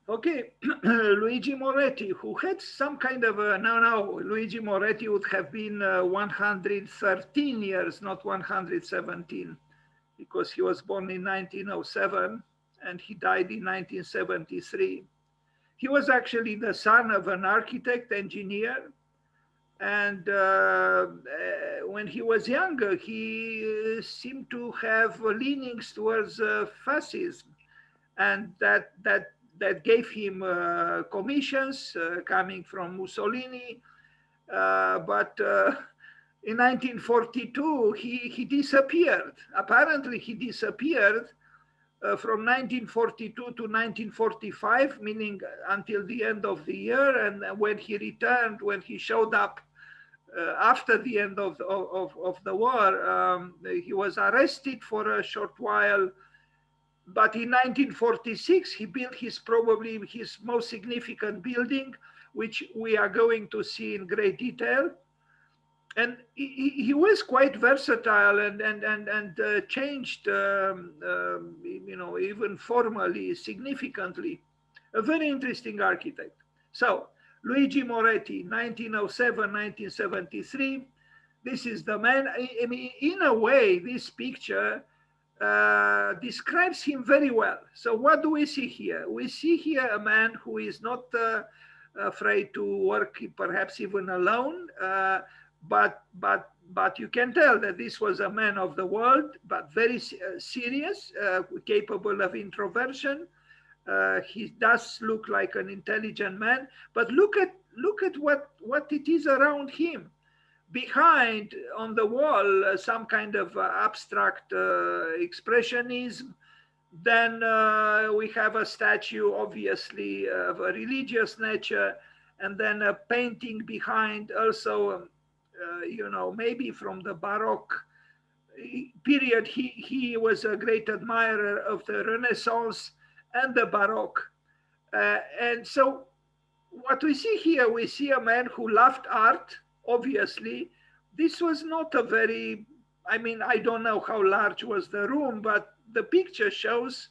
Okay, Luigi Moretti, who had some kind of a, no, Luigi Moretti would have been 113 years, not 117, because he was born in 1907 and he died in 1973. He was actually the son of an architect engineer, and when he was younger, he seemed to have leanings towards fascism, and that gave him commissions coming from Mussolini. But in 1942, he disappeared. Apparently, he disappeared from 1942 to 1945, meaning until the end of the year. And when he returned, when he showed up after the end of the war, he was arrested for a short while. But in 1946, he built his probably his most significant building, which we are going to see in great detail. And he was quite versatile and changed, even formally, significantly. A very interesting architect. So, Luigi Moretti, 1907, 1973. This is the man. I mean, in a way, this picture describes him very well. So, what do we see here? We see here a man who is not afraid to work, perhaps even alone. But you can tell that this was a man of the world, but very serious, capable of introversion. He does look like an intelligent man, but look at what it is around him. Behind on the wall, some kind of abstract expressionism. Then we have a statue, obviously of a religious nature, and then a painting behind, also, maybe from the Baroque period. He was a great admirer of the Renaissance and the Baroque. And so what we see here, we see a man who loved art, obviously. This was not a very, I mean, I don't know how large was the room, but the picture shows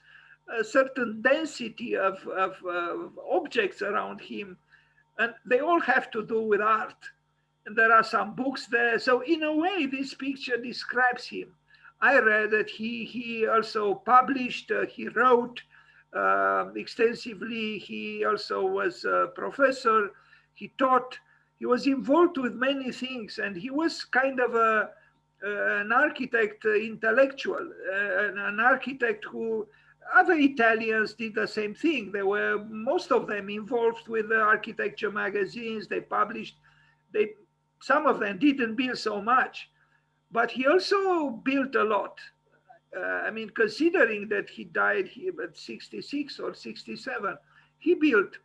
a certain density of objects around him, and they all have to do with art. And there are some books there. So in a way, this picture describes him. I read that he also published, he wrote extensively. He also was a professor. He taught. He was involved with many things, and he was kind of an architect intellectual, an architect who other Italians did the same thing. They were most of them involved with the architecture magazines. They published. They Some of them didn't build so much, but he also built a lot. I mean, considering that he died here at 66 or 67, he built.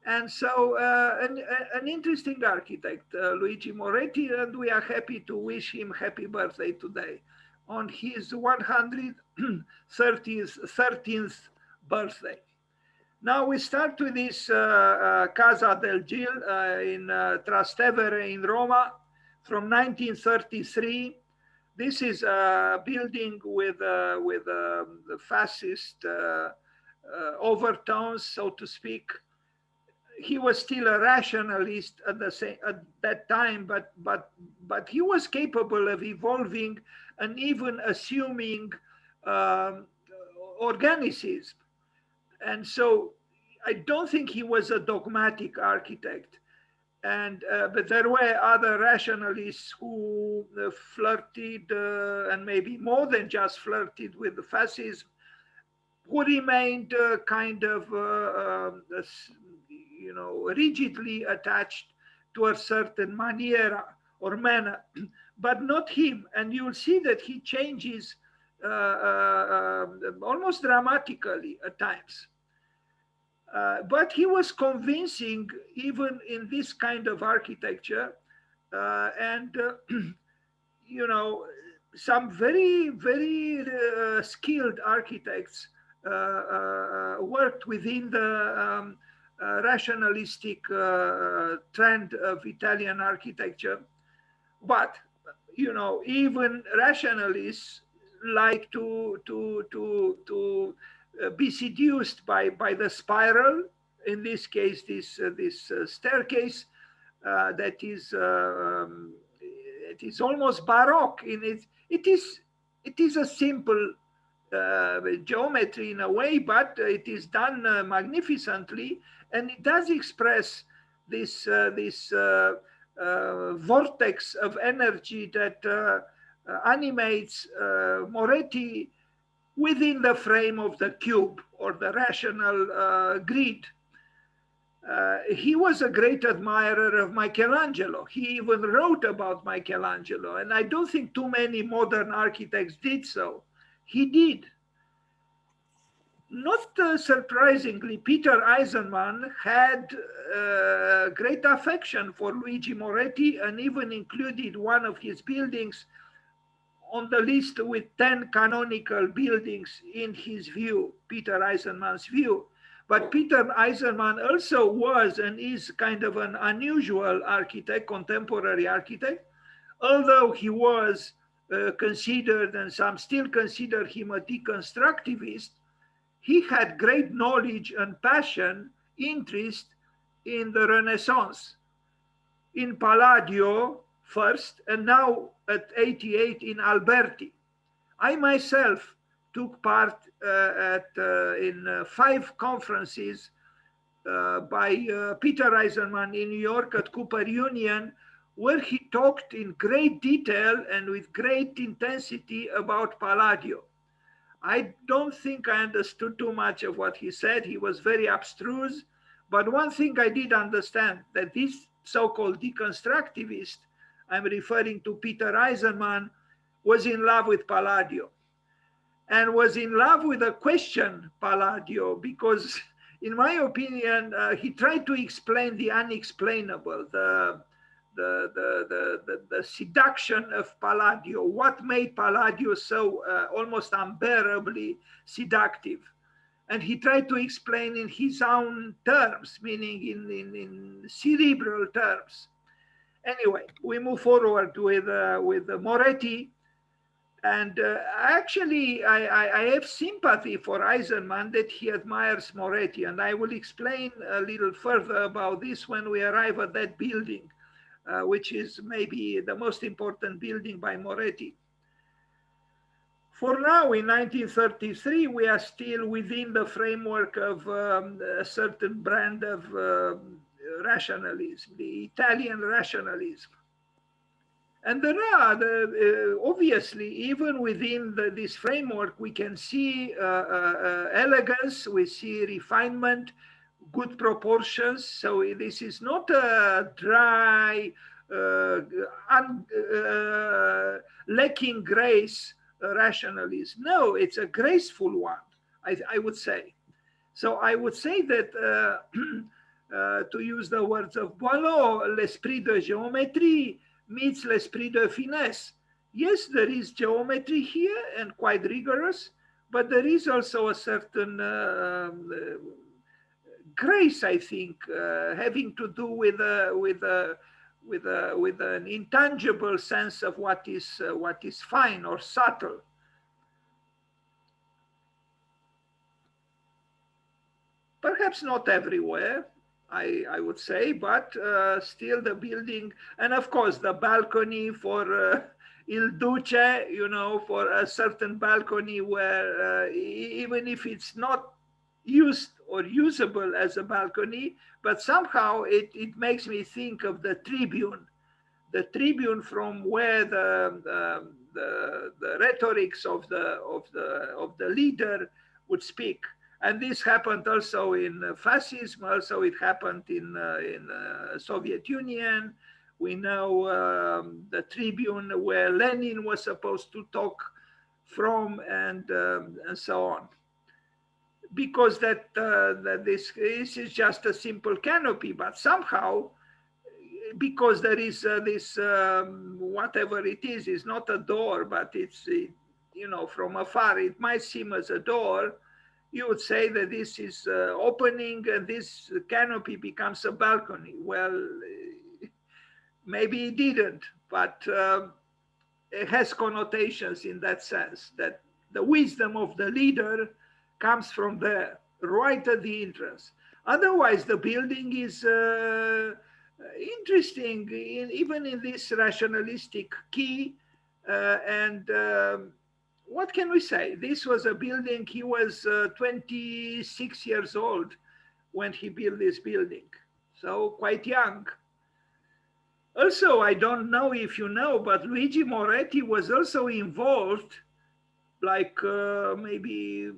And so, an interesting architect, Luigi Moretti, and we are happy to wish him happy birthday today on his 113th birthday. Now we start with this Casa del Gil in Trastevere in Roma from 1933. This is a building with the fascist overtones, so to speak. He was still a rationalist at that time, but he was capable of evolving and even assuming um, organicism. And so I don't think he was a dogmatic architect. And but there were other rationalists who flirted, and maybe more than just flirted, with the fascism, who remained kind of rigidly attached to a certain maniera or manner, but not him. And you'll see that he changes almost dramatically at times. But he was convincing even in this kind of architecture, and you know, some very skilled architects worked within the rationalistic trend of Italian architecture. But even rationalists like to be seduced by the spiral. in this case, this staircase that is it is almost baroque in it. It is a simple geometry in a way, but it is done magnificently, and it does express this vortex of energy that animates Moretti within the frame of the cube or the rational grid. He was a great admirer of Michelangelo. He even wrote about Michelangelo, and I don't think too many modern architects did so. He did. Not surprisingly, Peter Eisenman had great affection for Luigi Moretti and even included one of his buildings on the list with 10 canonical buildings in his view, Peter Eisenman's view. But Peter Eisenman also was and is kind of an unusual architect, contemporary architect, although he was considered, and some still consider him a deconstructivist. He had great knowledge and passion, interest in the Renaissance, in Palladio first, and now at 88 in Alberti. I myself took part in 5 conferences by Peter Eisenman in New York at Cooper Union, where he talked in great detail and with great intensity about Palladio. I don't think I understood too much of what he said. He was very abstruse. But one thing I did understand, that this so-called deconstructivist, I'm referring to Peter Eisenman, was in love with Palladio and was in love with the question Palladio, because in my opinion, he tried to explain the unexplainable, the seduction of Palladio, what made Palladio so almost unbearably seductive. And he tried to explain in his own terms, meaning in cerebral terms. Anyway, we move forward with Moretti. And actually, I have sympathy for Eisenman that he admires Moretti. And I will explain a little further about this when we arrive at that building. Which is maybe the most important building by Moretti. For now, in 1933, we are still within the framework of a certain brand of rationalism, the Italian rationalism. And there are, obviously, even within this framework, we can see elegance, we see refinement, good proportions. So this is not a dry, lacking grace rationalism. No, it's a graceful one, I would say. So I would say that, to use the words of Boileau, l'esprit de géométrie meets l'esprit de finesse. Yes, there is geometry here and quite rigorous, but there is also a certain grace, I think, having to do with an intangible sense of what is fine or subtle. Perhaps not everywhere, I would say, but still the building, and of course the balcony for Il Duce, you know, for a certain balcony where even if it's not used or usable as a balcony, but somehow it makes me think of the tribune from where the rhetorics of the leader would speak. And this happened also in fascism. Also, it happened in Soviet Union. We know the tribune where Lenin was supposed to talk from, and so on. Because this is just a simple canopy, but somehow, because there is this whatever it is not a door, but it's you know, from afar it might seem as a door. You would say that this is opening and this canopy becomes a balcony. Well, maybe it didn't, but it has connotations in that sense, that the wisdom of the leader comes from there, right at the entrance. Otherwise, the building is interesting, even in this rationalistic key. And what can we say? This was a building, he was 26 years old when he built this building, so quite young. Also, I don't know if you know, but Luigi Moretti was also involved, like maybe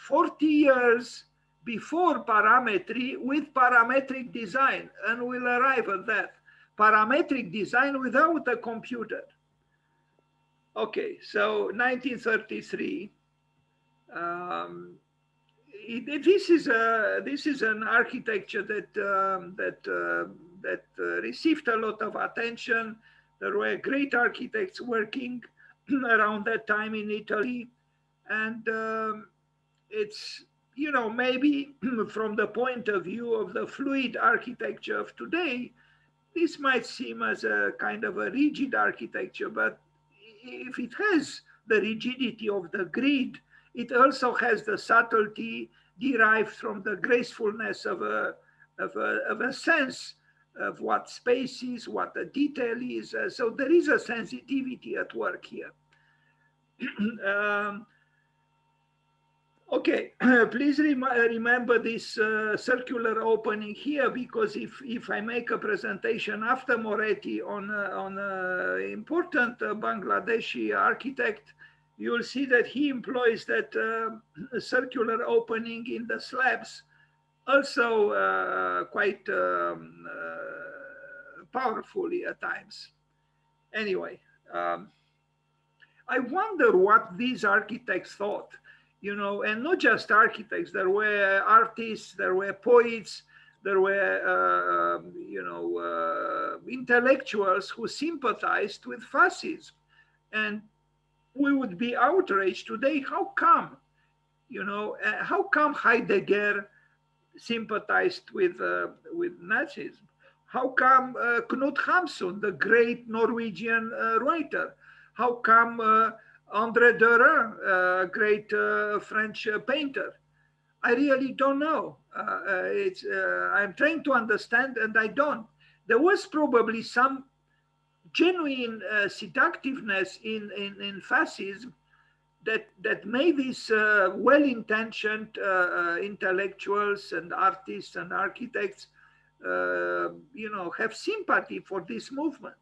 40 years before parametry, with parametric design, and we'll arrive at that. Parametric design without a computer. Okay, so 1933. This is an architecture that received a lot of attention. There were great architects working around that time in Italy, and it's, you know, maybe from the point of view of the fluid architecture of today, this might seem as a kind of a rigid architecture, but if it has the rigidity of the grid, it also has the subtlety derived from the gracefulness of a sense of what space is, what the detail is. So there is a sensitivity at work here. Okay, please remember this circular opening here, because if I make a presentation after Moretti on an important Bangladeshi architect, you'll see that he employs that circular opening in the slabs, also quite powerfully at times. Anyway, I wonder what these architects thought. You know, and not just architects, there were artists, there were poets, there were, intellectuals who sympathized with fascism. And we would be outraged today. How come, how come Heidegger sympathized with Nazism? How come Knut Hamsun, the great Norwegian writer? How come André Derain, great French painter? I really don't know. I'm trying to understand, and I don't. There was probably some genuine seductiveness in fascism that made these well-intentioned intellectuals and artists and architects, have sympathy for this movement.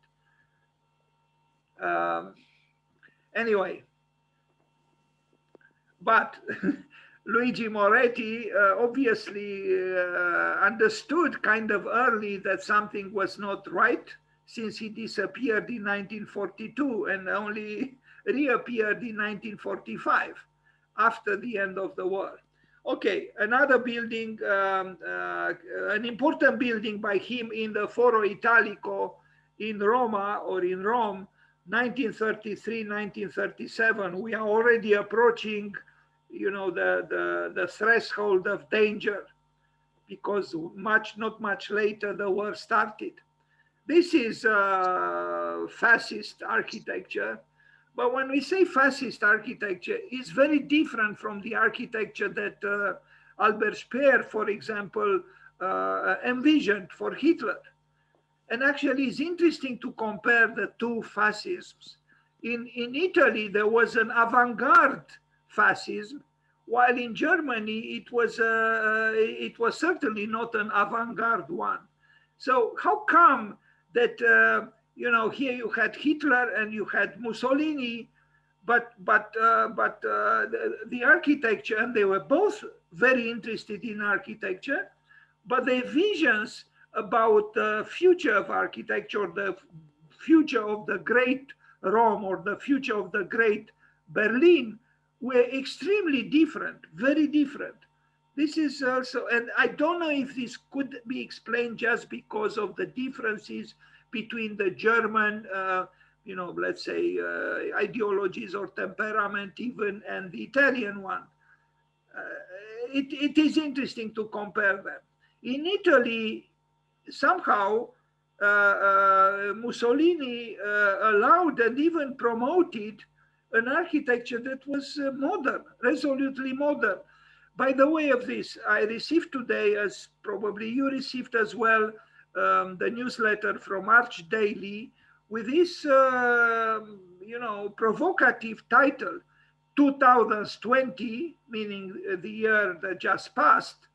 Anyway, but Luigi Moretti obviously understood kind of early that something was not right, since he disappeared in 1942 and only reappeared in 1945 after the end of the war. Okay, another building, an important building by him in the Foro Italico in Roma, or in Rome, 1933, 1937. We are already approaching, the threshold of danger, because not much later the war started. This is fascist architecture. But when we say fascist architecture, it's very different from the architecture that Albert Speer, for example, envisioned for Hitler. And actually, it's interesting to compare the two fascisms. In Italy, there was an avant-garde fascism, while in Germany, it was certainly not an avant-garde one. So how come that, here you had Hitler and you had Mussolini, but the architecture, and they were both very interested in architecture, but their visions about the future of architecture, the future of the great Rome or the future of the great Berlin, were extremely different, very different. This is also, and I don't know if this could be explained just because of the differences between the German, let's say, ideologies or temperament even, and the Italian one. It is interesting to compare them. In Italy, somehow Mussolini allowed and even promoted an architecture that was modern, resolutely modern. By the way of this, I received today, as probably you received as well, the newsletter from Arch Daily with this, provocative title, 2020, meaning the year that just passed,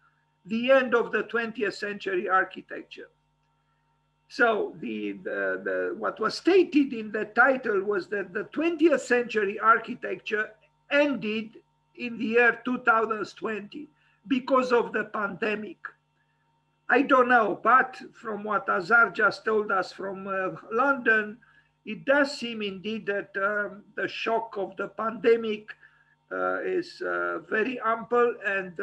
the end of the 20th century architecture. So what was stated in the title was that the 20th century architecture ended in the year 2020 because of the pandemic. I don't know, but from what Azar just told us from London, it does seem indeed that the shock of the pandemic is very ample, and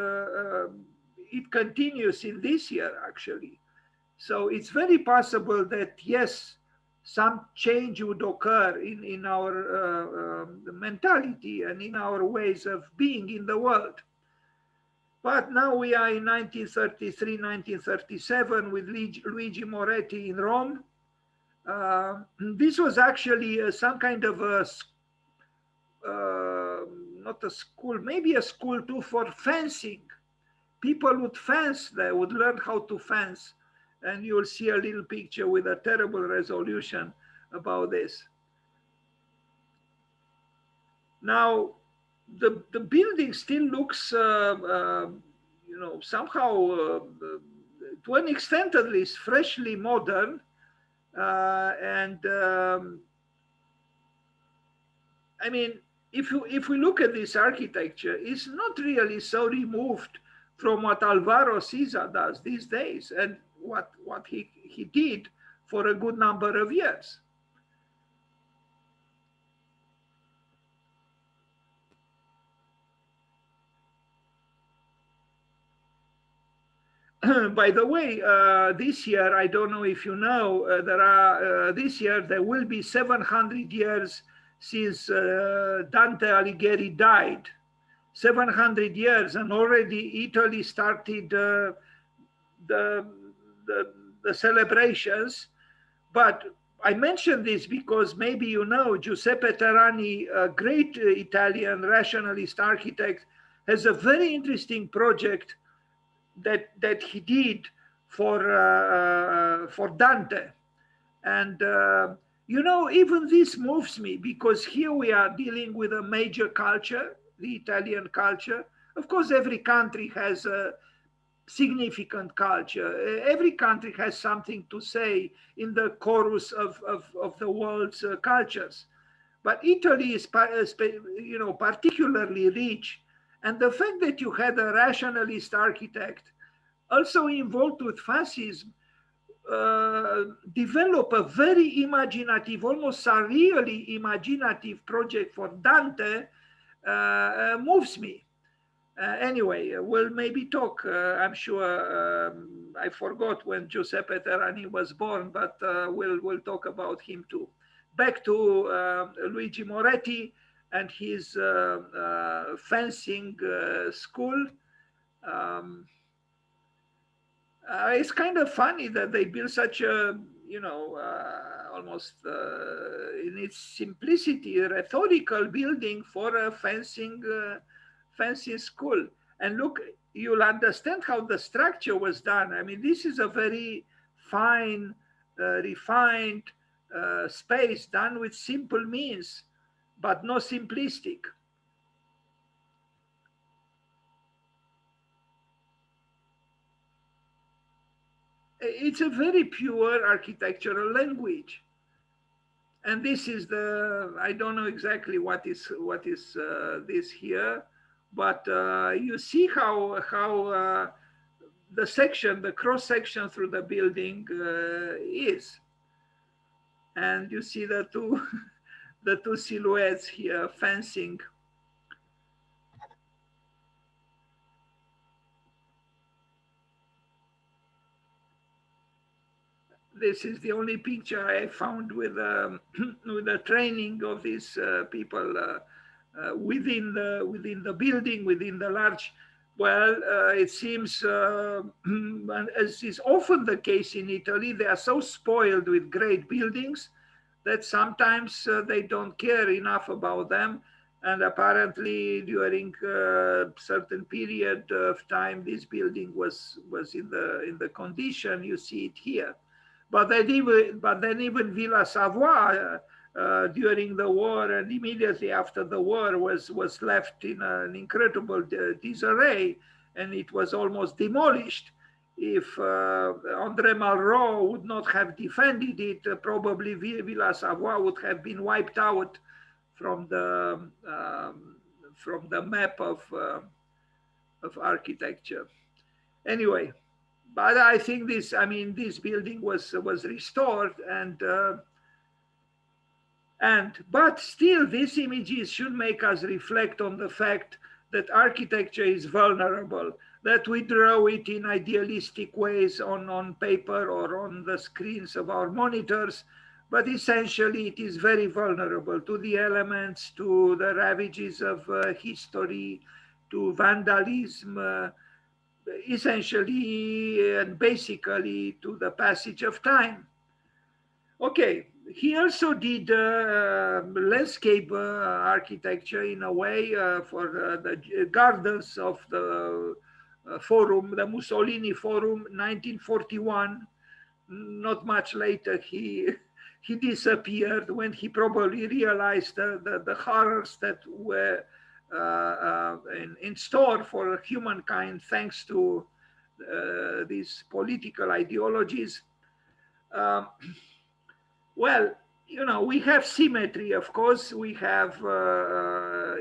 it continues in this year actually. So it's very possible that, yes, some change would occur in our mentality and in our ways of being in the world. But now we are in 1933, 1937 with Luigi Moretti in Rome. This was actually some kind of a, not a school, maybe a school too for fencing. People would fence, they would learn how to fence. And you'll see a little picture with a terrible resolution about this. Now, the building still looks, somehow, to an extent at least, freshly modern. I mean, if we look at this architecture, it's not really so removed from what Alvaro Siza does these days, and what he did for a good number of years. By the way, this year, I don't know if you know, this year there will be 700 years since Dante Alighieri died. 700 years, and already Italy started the celebrations. But I mention this because maybe you know Giuseppe Terrani, a great Italian rationalist architect, has a very interesting project that he did for Dante. And even this moves me, because here we are dealing with a major culture, the Italian culture. Of course, every country has a significant culture. Every country has something to say in the chorus of the world's cultures. But Italy is, particularly rich. And the fact that you had a rationalist architect also involved with fascism develop a very imaginative, almost surreally imaginative project for Dante moves me. Anyway, we'll maybe talk. I'm sure I forgot when Giuseppe Terrani was born, but we'll talk about him too. Back to Luigi Moretti and his fencing school. It's kind of funny that they built such a, almost in its simplicity, a rhetorical building for a fencing school. And look, you'll understand how the structure was done. I mean, this is a very fine, refined space done with simple means, but not simplistic. It's a very pure architectural language. And this is I don't know exactly what is this here, but you see how the cross section through the building is. And you see the two silhouettes here fencing. This is the only picture I found with the training of these people within the building, within the large. Well, it seems, as is often the case in Italy, they are so spoiled with great buildings that sometimes they don't care enough about them. And apparently during a certain period of time, this building was in the condition you see it here. But then even Villa Savoie during the war and immediately after the war was left in an incredible disarray, and it was almost demolished. If André Malraux would not have defended it, probably Villa Savoie would have been wiped out from the map of architecture. Anyway, but I think this building was restored, but still, these images should make us reflect on the fact that architecture is vulnerable, that we draw it in idealistic ways on paper or on the screens of our monitors, but essentially it is very vulnerable to the elements, to the ravages of history, to vandalism, essentially and basically to the passage of time. Okay, he also did landscape architecture in a way for the gardens of the Forum, the Mussolini Forum, 1941. Not much later, he disappeared when he probably realized the horrors that were in store for humankind thanks to these political ideologies. Um, well, we have symmetry, of course. We have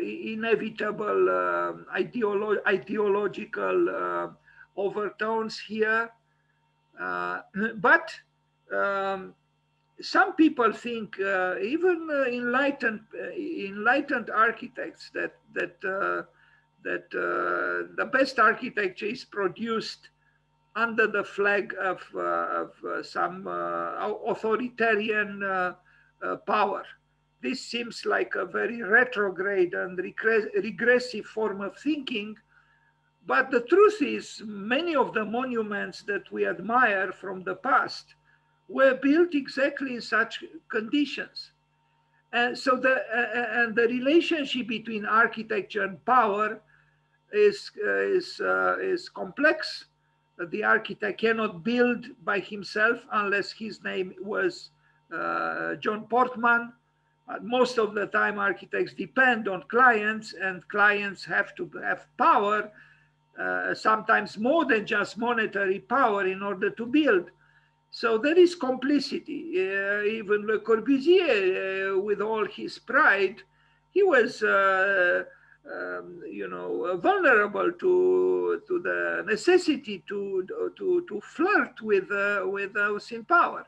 inevitable ideological overtones here. But um, some people think, even enlightened architects, that the best architecture is produced under the flag of some authoritarian power. This seems like a very retrograde and regressive form of thinking. But the truth is, many of the monuments that we admire from the past were built exactly in such conditions. And so the relationship between architecture and power is complex. The architect cannot build by himself unless his name was John Portman. Most of the time, architects depend on clients, and clients have to have power, sometimes more than just monetary power, in order to build. So there is complicity. Even Le Corbusier, with all his pride, he was, vulnerable to the necessity to flirt with those in power.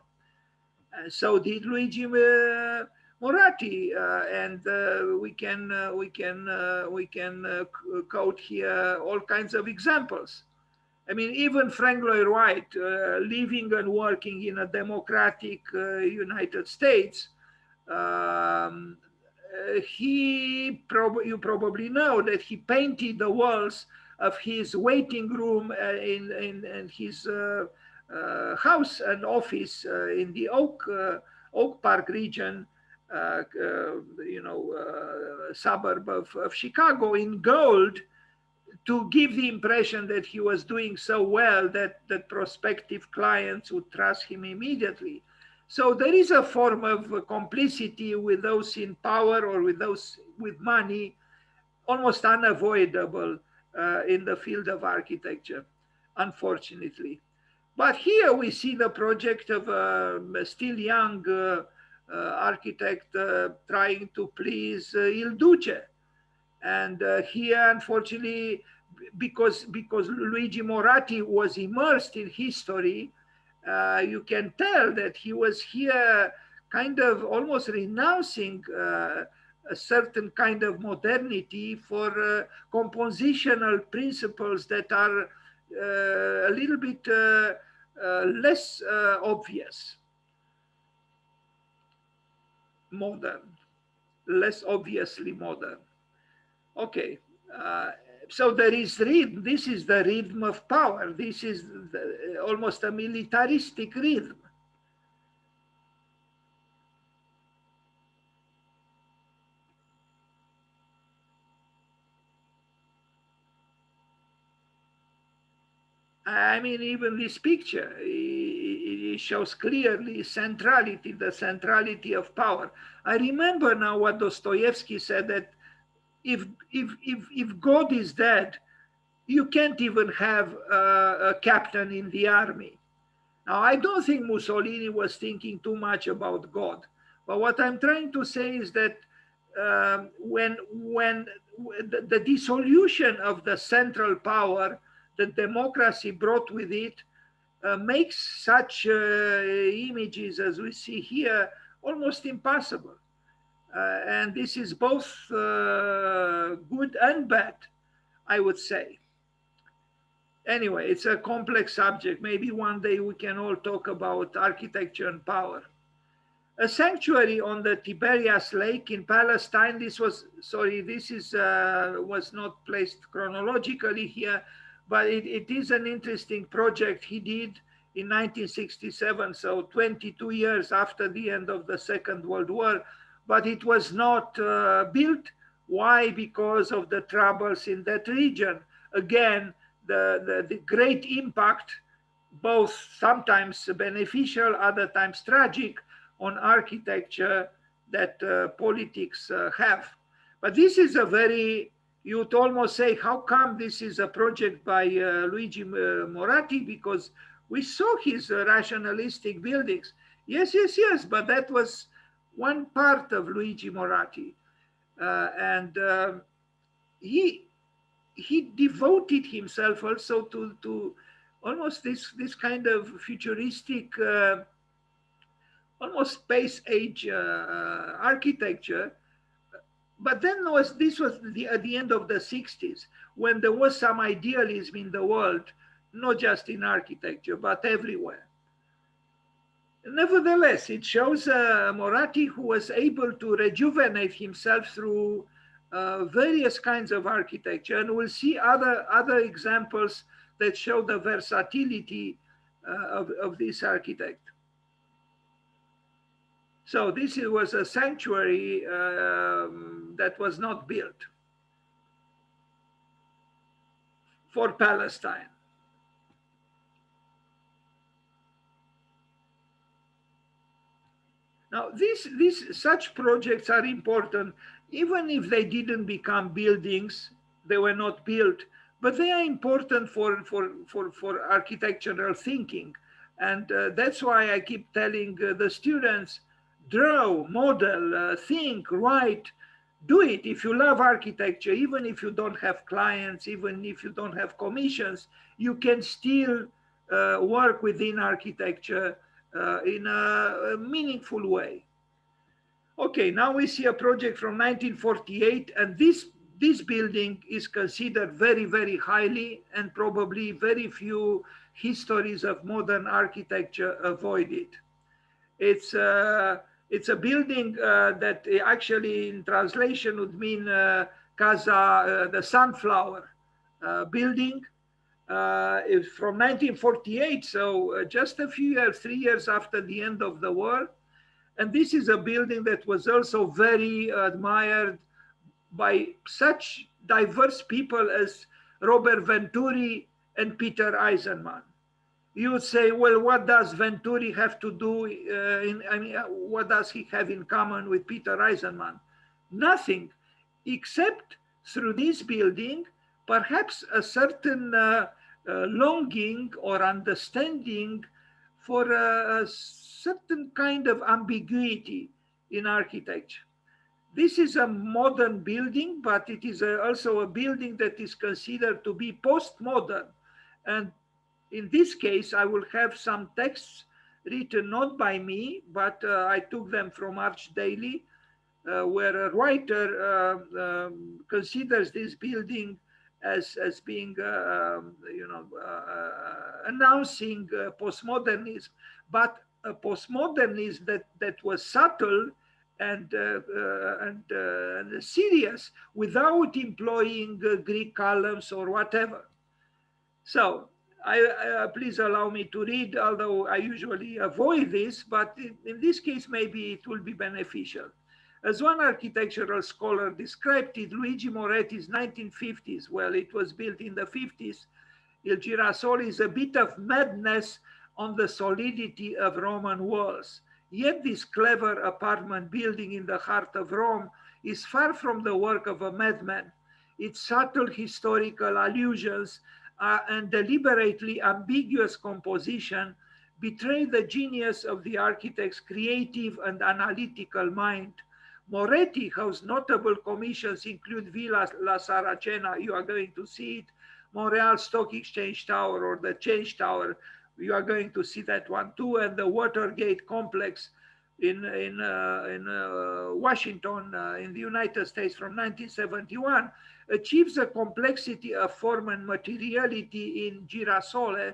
So did Luigi Moretti, and we can quote here all kinds of examples. I mean, even Frank Lloyd Wright, living and working in a democratic United States, you probably know that he painted the walls of his waiting room in his house and office in the Oak Park region, suburb of Chicago, in gold, to give the impression that he was doing so well that prospective clients would trust him immediately. So there is a form of complicity with those in power or with those with money, almost unavoidable in the field of architecture, unfortunately. But here we see the project of a still young architect trying to please Il Duce. And here, unfortunately, because Luigi Moretti was immersed in history, you can tell that he was here kind of almost renouncing a certain kind of modernity for compositional principles that are a little bit less obvious, modern, less obviously modern. Okay, so there is rhythm. This is the rhythm of power. This is almost a militaristic rhythm. I mean, even this picture, it shows clearly centrality, the centrality of power. I remember now what Dostoevsky said, that if God is dead, you can't even have a captain in the army. Now, I don't think Mussolini was thinking too much about God, but what I'm trying to say is that when the dissolution of the central power that democracy brought with it makes such images as we see here almost impossible. And this is both good and bad, I would say. Anyway, it's a complex subject. Maybe one day we can all talk about architecture and power. A sanctuary on the Tiberias Lake in Palestine. This was, sorry, this is was not placed chronologically here, but it is an interesting project he did in 1967, so 22 years after the end of the Second World War, but it was not built. Why? Because of the troubles in that region. Again, the great impact, both sometimes beneficial, other times tragic, on architecture that politics have. But this is a very, you'd almost say, how come this is a project by Luigi Moretti? Because we saw his rationalistic buildings. Yes, yes, yes, but that was one part of Luigi Moretti. And he he devoted himself also to almost this kind of futuristic, almost space age architecture. But then this was at the end of the 60s, when there was some idealism in the world, not just in architecture, but everywhere. Nevertheless, it shows Moratti, who was able to rejuvenate himself through various kinds of architecture. And we'll see other examples that show the versatility of this architect. So this was a sanctuary that was not built for Palestine. Now, such projects are important, even if they didn't become buildings, they were not built, but they are important for architectural thinking. And that's why I keep telling the students, draw, model, think, write, do it. If you love architecture, even if you don't have clients, even if you don't have commissions, you can still work within architecture in a meaningful way. Okay, now we see a project from 1948, and this building is considered very, very highly, and probably very few histories of modern architecture avoid it. It's a building that actually in translation would mean Casa, the sunflower building. It's from 1948, so just a few years, 3 years after the end of the war. And this is a building that was also very admired by such diverse people as Robert Venturi and Peter Eisenman. You would say, well, what does Venturi have to do? What does he have in common with Peter Eisenman? Nothing, except through this building, perhaps a certain longing or understanding for a certain kind of ambiguity in architecture. This is a modern building, but it is also a building that is considered to be postmodern. And in this case, I will have some texts written not by me, but I took them from Arch Daily, where a writer considers this building as being, announcing postmodernism, but a postmodernism that was subtle and serious, without employing Greek columns or whatever. So please allow me to read, although I usually avoid this, but in this case, maybe it will be beneficial. As one architectural scholar described it, Luigi Moretti's 1950s, well, it was built in the 50s, Il Girasole is a bit of madness on the solidity of Roman walls. Yet this clever apartment building in the heart of Rome is far from the work of a madman. Its subtle historical allusions and deliberately ambiguous composition betray the genius of the architect's creative and analytical mind. Moretti, whose notable commissions include Villa La Saracena, you are going to see it, Montreal Stock Exchange Tower or the Change Tower, you are going to see that one too, and the Watergate complex in Washington, in the United States from 1971, achieves a complexity of form and materiality in Girasole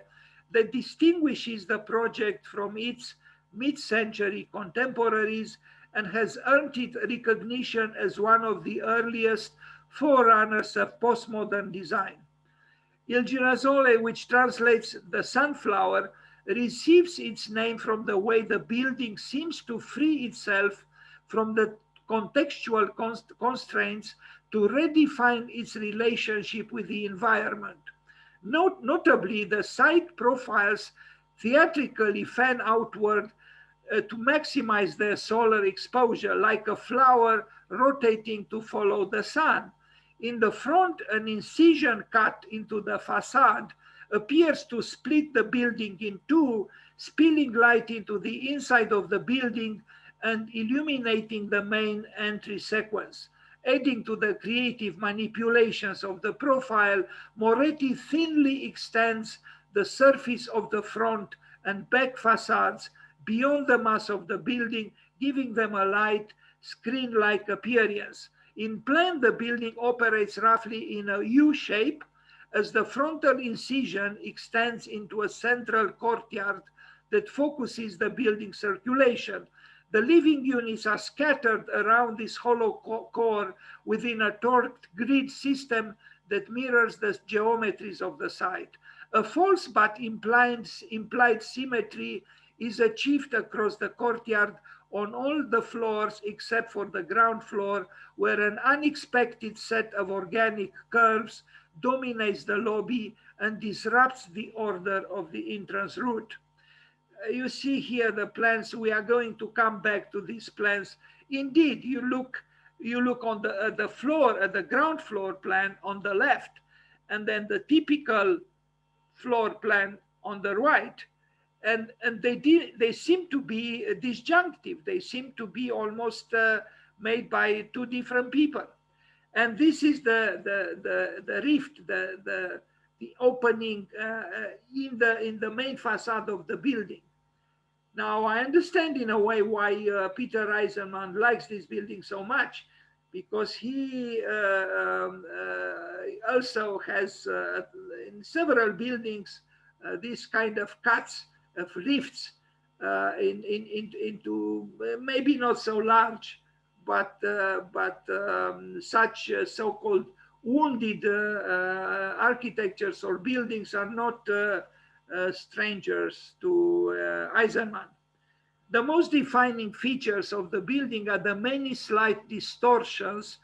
that distinguishes the project from its mid-century contemporaries and has earned it recognition as one of the earliest forerunners of postmodern design. Il Girasole, which translates the sunflower, receives its name from the way the building seems to free itself from the contextual constraints to redefine its relationship with the environment. Notably, the side profiles theatrically fan outward to maximize their solar exposure, like a flower rotating to follow the sun. In the front, an incision cut into the facade appears to split the building in two, spilling light into the inside of the building and illuminating the main entry sequence. Adding to the creative manipulations of the profile, Moretti thinly extends the surface of the front and back facades beyond the mass of the building, giving them a light screen-like appearance. In plan, the building operates roughly in a U shape as the frontal incision extends into a central courtyard that focuses the building circulation. The living units are scattered around this hollow core within a torqued grid system that mirrors the geometries of the site. A false but implied symmetry is achieved across the courtyard on all the floors except for the ground floor, where an unexpected set of organic curves dominates the lobby and disrupts the order of the entrance route. You see here the plans. We are going to come back to these plans. Indeed, you look on the floor, at the ground floor plan on the left, and then the typical floor plan on the right. And they seem to be disjunctive. They seem to be almost made by two different people. And this is the rift, the opening in the main facade of the building. Now, I understand in a way why Peter Eisenman likes this building so much, because he also has in several buildings this kind of cuts of rifts into maybe not so large, but such so-called wounded architectures or buildings are not strangers to Eisenman. The most defining features of the building are the many slight distortions.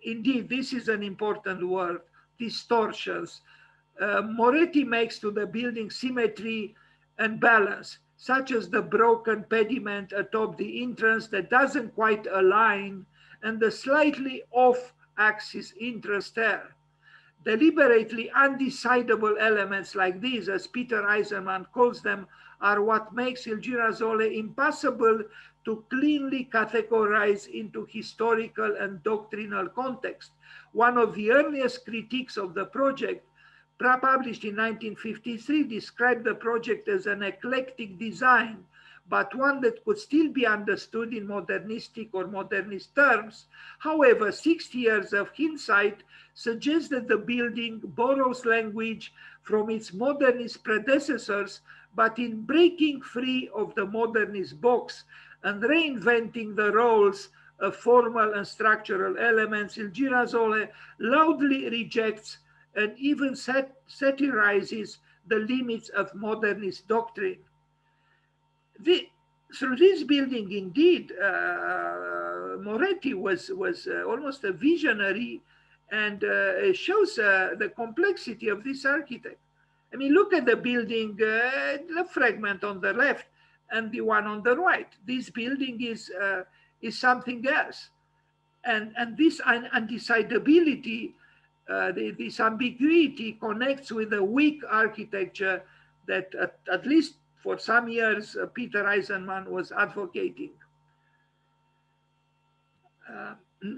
Indeed, this is an important word, distortions. Moretti makes to the building symmetry and balance, such as the broken pediment atop the entrance that doesn't quite align and the slightly off-axis entrance stair. Deliberately undecidable elements like these, as Peter Eisenman calls them, are what makes Il Girasole impossible to cleanly categorize into historical and doctrinal context. One of the earliest critiques of the project, published in 1953, described the project as an eclectic design, but one that could still be understood in modernistic or modernist terms. However, 60 years of hindsight suggests that the building borrows language from its modernist predecessors, but in breaking free of the modernist box and reinventing the roles of formal and structural elements, Il Girasole loudly rejects and even satirizes the limits of modernist doctrine. Through this building, indeed, Moretti was almost a visionary, and shows the complexity of this architect. I mean, look at the building, the fragment on the left and the one on the right. This building is something else. And this undecidability, this ambiguity connects with the weak architecture that at least for some years Peter Eisenman was advocating.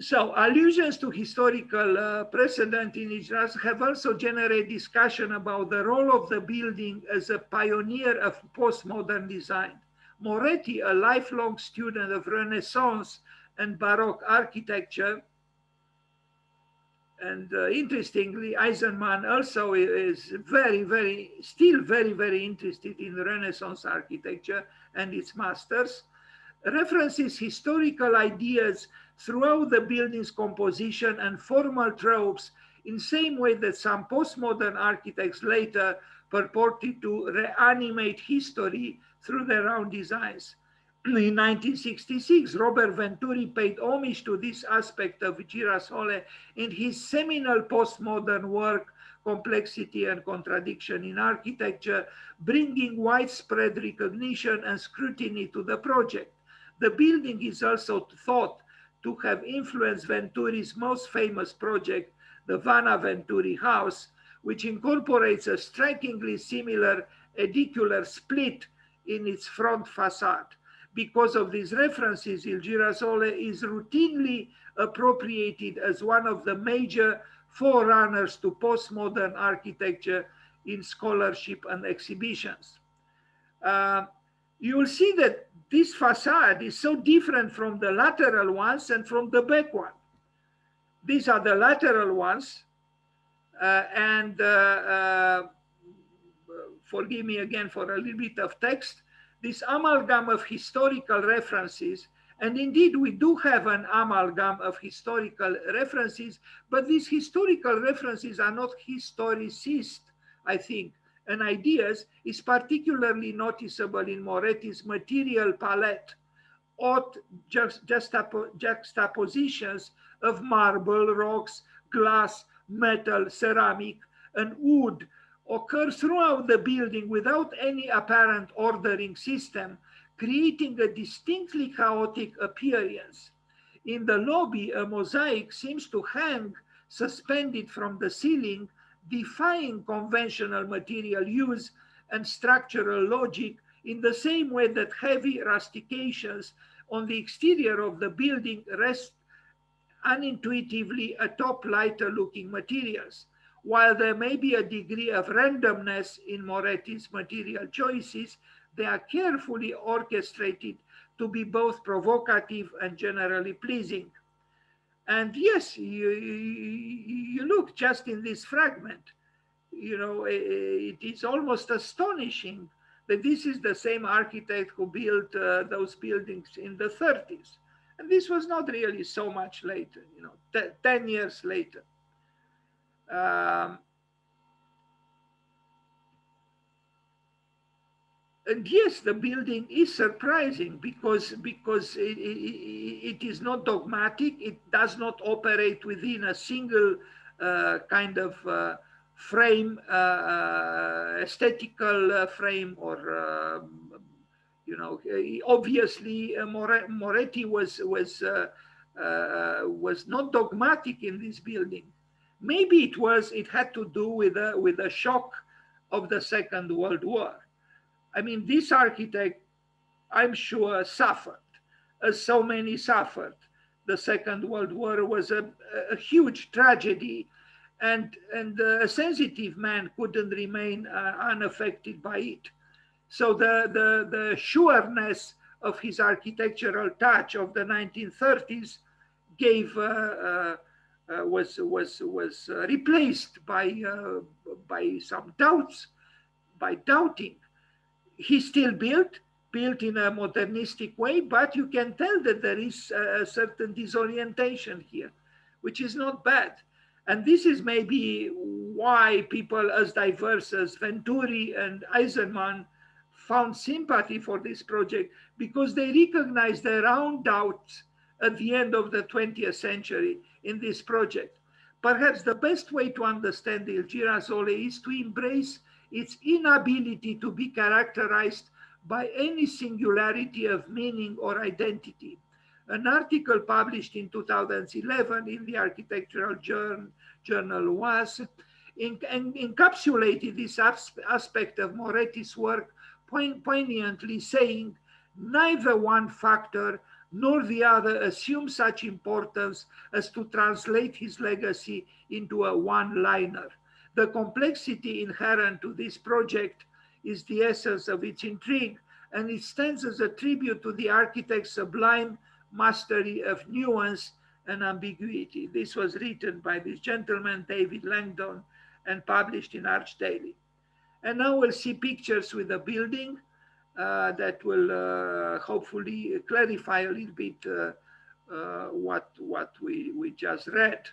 So allusions to historical precedent in Israel have also generated discussion about the role of the building as a pioneer of postmodern design. Moretti, a lifelong student of Renaissance and Baroque architecture, and interestingly, Eisenman also is still very interested in Renaissance architecture and its masters, references historical ideas throughout the building's composition and formal tropes in the same way that some postmodern architects later purported to reanimate history through their own designs. In 1966, Robert Venturi paid homage to this aspect of Girasole in his seminal postmodern work, Complexity and Contradiction in Architecture, bringing widespread recognition and scrutiny to the project. The building is also thought to have influenced Venturi's most famous project, the Vanna Venturi House, which incorporates a strikingly similar edicular split in its front facade. Because of these references, Il Girasole is routinely appropriated as one of the major forerunners to postmodern architecture in scholarship and exhibitions. You will see that this facade is so different from the lateral ones and from the back one. These are the lateral ones, and forgive me again for a little bit of text. This amalgam of historical references, and indeed we do have an amalgam of historical references, but these historical references are not historicist, I think, and ideas is particularly noticeable in Moretti's material palette, odd juxtapositions of marble, rocks, glass, metal, ceramic, and wood occur throughout the building without any apparent ordering system, creating a distinctly chaotic appearance. In the lobby, a mosaic seems to hang suspended from the ceiling, defying conventional material use and structural logic in the same way that heavy rustications on the exterior of the building rest unintuitively atop lighter looking materials. While there may be a degree of randomness in Moretti's material choices, they are carefully orchestrated to be both provocative and generally pleasing. And yes, you look just in this fragment, it is almost astonishing that this is the same architect who built those buildings in the 30s. And this was not really so much later, 10 years later. And yes, the building is surprising because it is not dogmatic. It does not operate within a single kind of frame, aesthetical frame, or obviously Moretti was not dogmatic in this building. Maybe it had to do with the shock of the Second World War. I mean, this architect, I'm sure, suffered, as so many suffered. The Second World War was a huge tragedy, and a sensitive man couldn't remain unaffected by it. So the sureness of his architectural touch of the 1930s was replaced by some doubts, by doubting. He still built in a modernistic way, but you can tell that there is a certain disorientation here, which is not bad. And this is maybe why people as diverse as Venturi and Eisenman found sympathy for this project, because they recognized their own doubts at the end of the 20th century in this project. Perhaps the best way to understand Il Girasole is to embrace its inability to be characterized by any singularity of meaning or identity. An article published in 2011 in the Architectural Journal was encapsulated this aspect of Moretti's work poignantly, saying, neither one factor nor the other assumes such importance as to translate his legacy into a one-liner. The complexity inherent to this project is the essence of its intrigue, and it stands as a tribute to the architect's sublime mastery of nuance and ambiguity. This was written by this gentleman, David Langdon, and published in Arch Daily. And now we'll see pictures with the building that will hopefully clarify a little bit what we just read.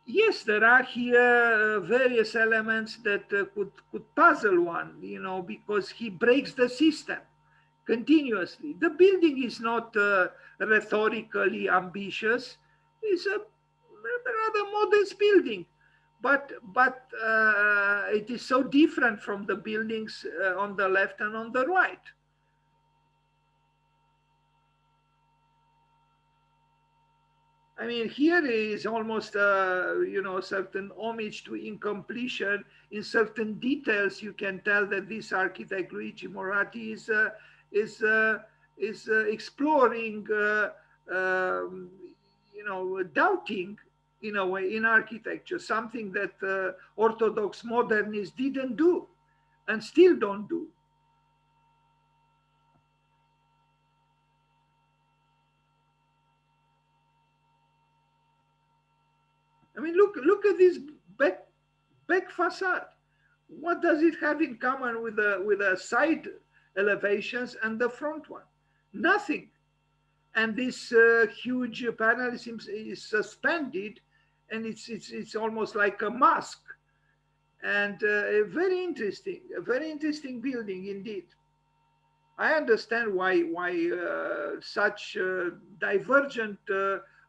Yes, there are here various elements that could puzzle one, because he breaks the system continuously. The building is not rhetorically ambitious. It's a rather modest building, but it is so different from the buildings on the left and on the right. I mean, here is almost certain homage to incompletion. In certain details, you can tell that this architect Luigi Moretti is exploring, doubting in a way in architecture, something that Orthodox modernists didn't do and still don't do. I mean, look at this back facade. What does it have in common with the side elevations and the front one? Nothing. And this huge panel is suspended, and it's almost like a mask. And a very interesting building indeed. I understand why such divergent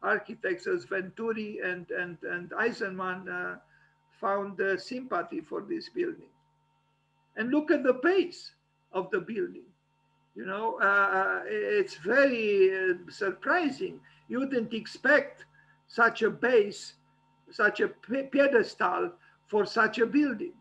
architects as Venturi and Eisenman found sympathy for this building. And look at the base of the building. It's very surprising. You wouldn't expect such a base, such a pedestal for such a building.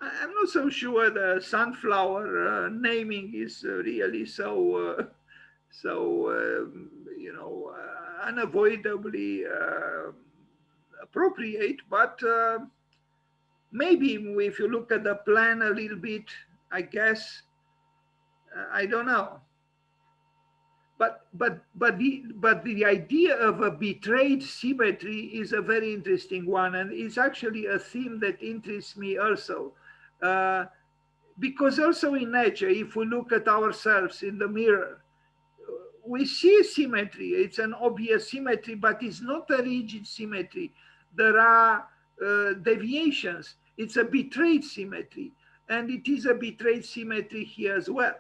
I'm not so sure the sunflower naming is really so unavoidably appropriate, but maybe if you look at the plan a little bit, I guess, I don't know. But the idea of a betrayed symmetry is a very interesting one, and it's actually a theme that interests me also. Because also in nature, if we look at ourselves in the mirror, we see symmetry. It's an obvious symmetry, but it's not a rigid symmetry. There are deviations. It's a betrayed symmetry, and it is a betrayed symmetry here as well.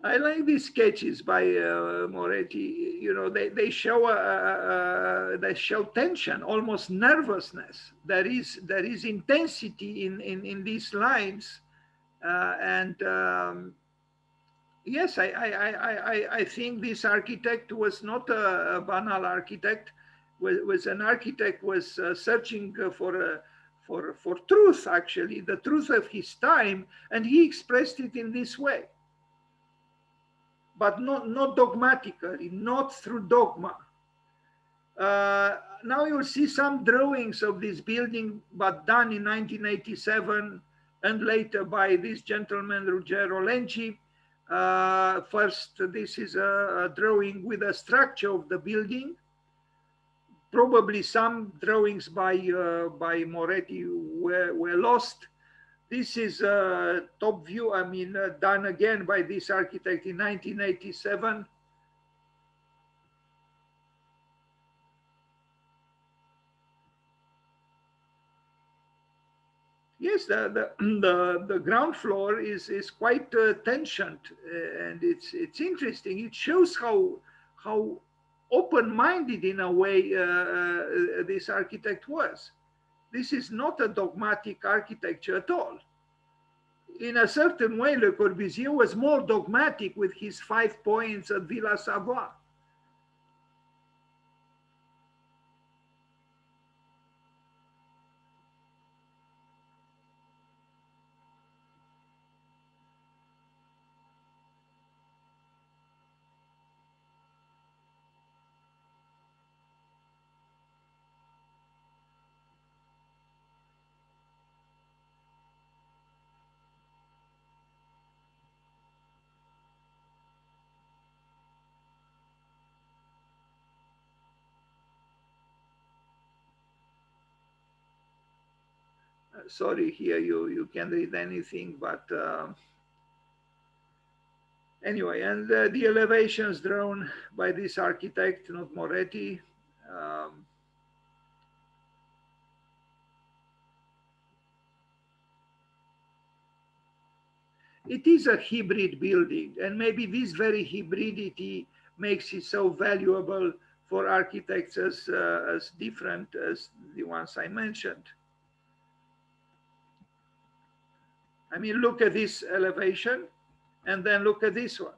I like these sketches by Moretti. They show tension, almost nervousness. There is intensity in these lines, yes, I think this architect was not a banal architect. Was an architect was searching for truth, actually, the truth of his time, and he expressed it in this way. But not dogmatically, not through dogma. Now you'll see some drawings of this building, but done in 1987 and later by this gentleman, Ruggero Lenci. First, this is a drawing with a structure of the building. Probably some drawings by Moretti were lost. This is a top view, I mean, done again by this architect in 1987. Yes, the ground floor is quite tensioned, and it's interesting. It shows how open-minded in a way this architect was. This is not a dogmatic architecture at all. In a certain way, Le Corbusier was more dogmatic with his 5 points at Villa Savoie. Sorry, here you can read anything, but anyway, and the elevations drawn by this architect, not Moretti. Um, it is a hybrid building, and maybe this very hybridity makes it so valuable for architects as different as the ones I mentioned. I mean, look at this elevation, and then look at this one.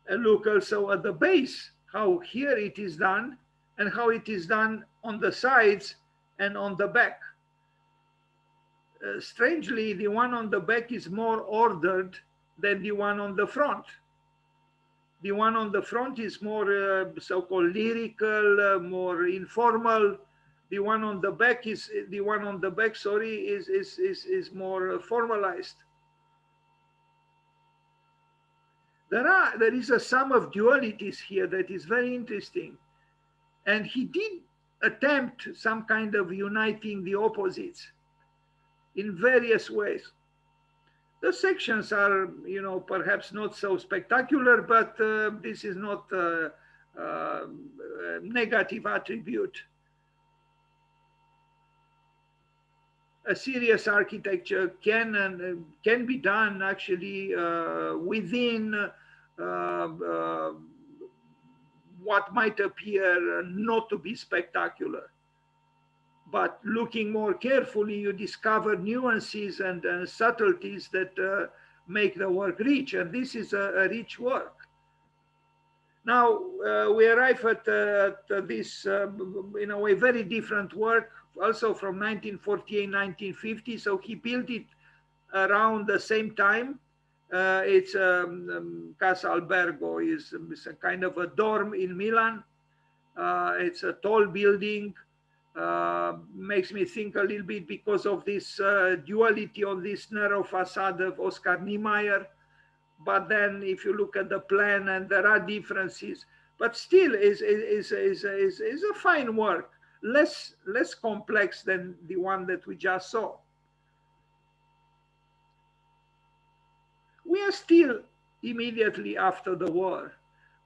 And look also at the base, how here it is done, and how it is done on the sides and on the back. Strangely, the one on the back is more ordered than the one on the front. The one on the front is more so-called lyrical, more informal. The one on the back is more formalized. There is a sum of dualities here that is very interesting, and he did attempt some kind of uniting the opposites in various ways. The sections are, perhaps not so spectacular, but this is not a negative attribute. A serious architecture can be done actually within what might appear not to be spectacular. But looking more carefully, you discover nuances and subtleties that make the work rich, and this is a rich work. Now, we arrive at this, in a way, very different work, also from 1948, 1950, so he built it around the same time. It's Casa Albergo is a kind of a dorm in Milan. It's a tall building. Makes me think a little bit because of this duality on this narrow facade of Oscar Niemeyer. But then if you look at the plan, and there are differences, but still is a fine work, less complex than the one that we just saw. We are still immediately after the war,